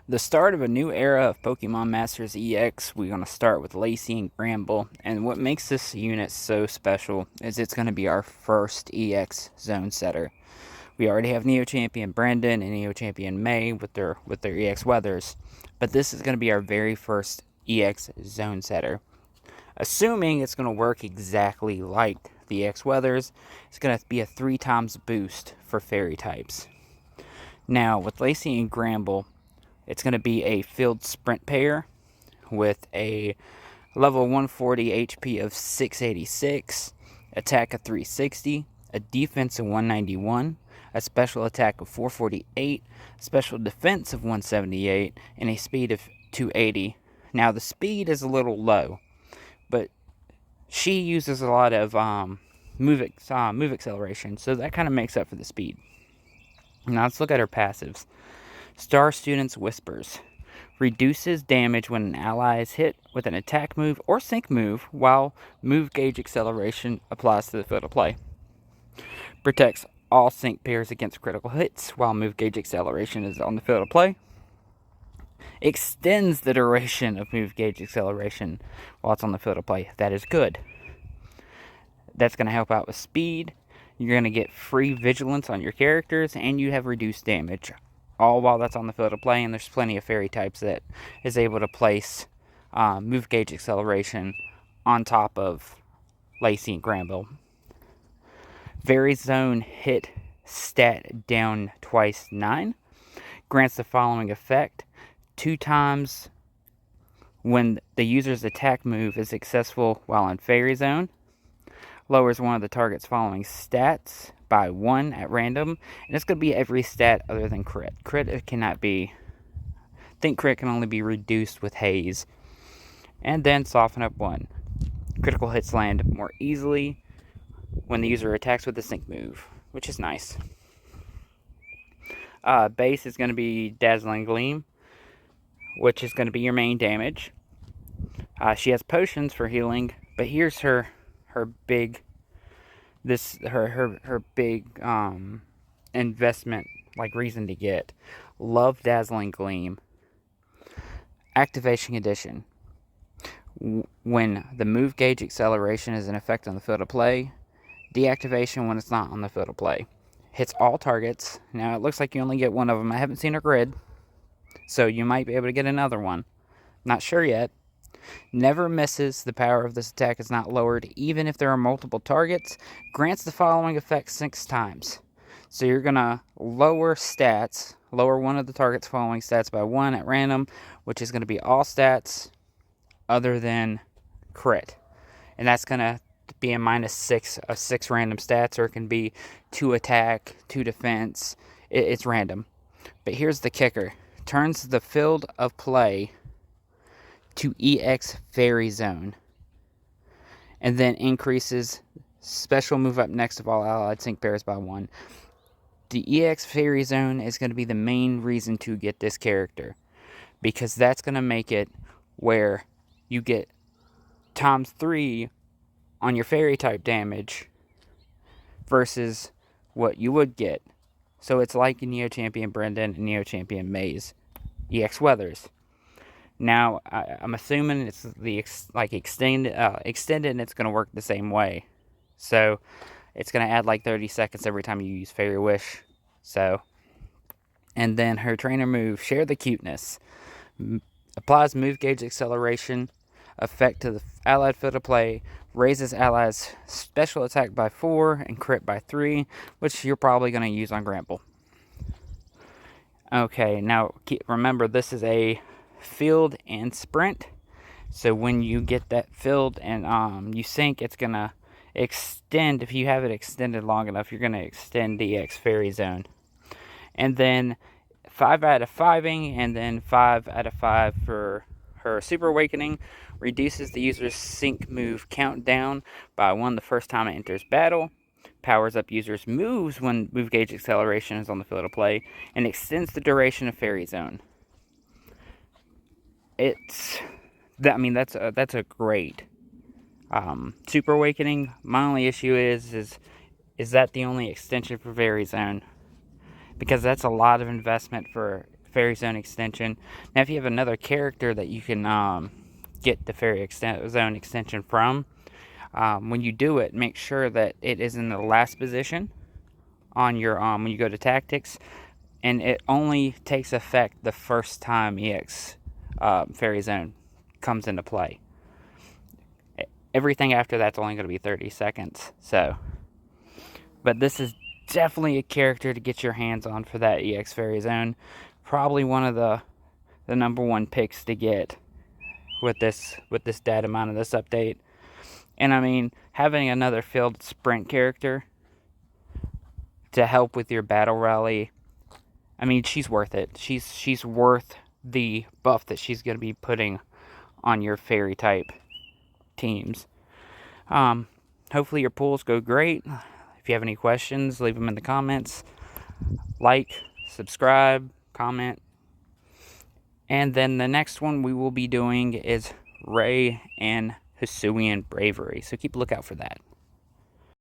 The start of a new era of Pokemon Masters EX, we're going to start with Lacey and Granbull. And what makes this unit so special is it's going to be our first EX zone setter. We already have Neo Champion Brandon and Neo Champion May with their EX weathers, but this is going to be our very first EX zone setter. Assuming it's going to work exactly like the EX weathers, it's going to be a 3 times boost for fairy types. Now, with Lacey and Granbull, it's going to be a field sprint pair with a level 140 HP of 686, attack of 360, a defense of 191, a special attack of 448, special defense of 178, and a speed of 280. Now, the speed is a little low, but she uses a lot of move acceleration, so that kind of makes up for the speed. Now, let's look at her passives. Star Student's Whispers reduces damage when an ally is hit with an attack move or sync move while move gauge acceleration applies to the field of play. Protects all sync pairs against critical hits while move gauge acceleration is on the field of play. Extends the duration of move gauge acceleration while it's on the field of play. That is good. That's going to help out with speed. You're going to get free vigilance on your characters, and you have reduced damage, all while that's on the field of play. And there's plenty of fairy types that is able to place move gauge acceleration on top of Lacey and Granbull. Fairy Zone hit stat down twice 9. Grants the following effect: 2 times when the user's attack move is successful while in Fairy Zone. Lowers one of the target's following stats by 1 at random, and it's going to be every stat other than crit. Crit cannot be. I think crit can only be reduced with haze. And then soften up 1. Critical hits land more easily when the user attacks with a sync move, which is nice. Base is going to be Dazzling Gleam, which is going to be your main damage. She has potions for healing, but here's her big investment, like, reason to get. Love Dazzling Gleam. Activation condition: when the move gauge acceleration is in effect on the field of play, deactivation when it's not on the field of play. Hits all targets. Now, it looks like you only get one of them. I haven't seen a grid, so you might be able to get another one. Not sure yet. Never misses. The power of this attack is not lowered even if there are multiple targets. Grants the following effect 6 times. So you're going to lower one of the target's following stats by 1 at random, which is going to be all stats other than crit. And that's going to be a -6 of 6 random stats, or it can be 2 attack, 2 defense. It's random. But here's the kicker. Turns the field of play to EX Fairy Zone, and then increases special move up next of all allied sync pairs by 1. The EX Fairy Zone is going to be the main reason to get this character, because that's going to make it where you get ×3 on your fairy type damage versus what you would get. So it's like Neo Champion Brendan and Neo Champion May's EX Weathers. Now, I'm assuming it's extended, and it's going to work the same way. So, it's going to add like 30 seconds every time you use Fairy Wish. So, and then her trainer move, Share the Cuteness. Applies move gauge acceleration effect to the allied field of play. Raises allies' special attack by 4 and crit by 3, which you're probably going to use on Granbull. Okay, now remember, this is a field and sprint, so when you get that field and you sync, it's gonna extend. If you have it extended long enough, you're gonna extend the EX Fairy Zone. And then 5 out of 5ing, and then 5 out of 5 for her Super Awakening. Reduces the user's sync move countdown by 1 the first time it enters battle. Powers up users' moves when move gauge acceleration is on the field of play, and extends the duration of Fairy Zone. That's a great Super Awakening. My only issue is that the only extension for Fairy Zone, because that's a lot of investment for Fairy Zone extension. Now, if you have another character that you can get the Fairy Zone extension from, when you do it, make sure that it is in the last position on your when you go to tactics, and it only takes effect the first time EX Fairy Zone comes into play. Everything after that's only going to be 30 seconds. So, but this is definitely a character to get your hands on for that EX Fairy Zone. Probably one of the number one picks to get with this data mine of this update. And I mean, having another field sprint character to help with your battle rally, I mean, she's worth it. She's worth the buff that she's going to be putting on your fairy type teams. Hopefully your pools go great. If you have any questions, leave them in the comments. Like, subscribe, comment. And then the next one we will be doing is Ray and Hisuian Bravery. So keep a lookout for that.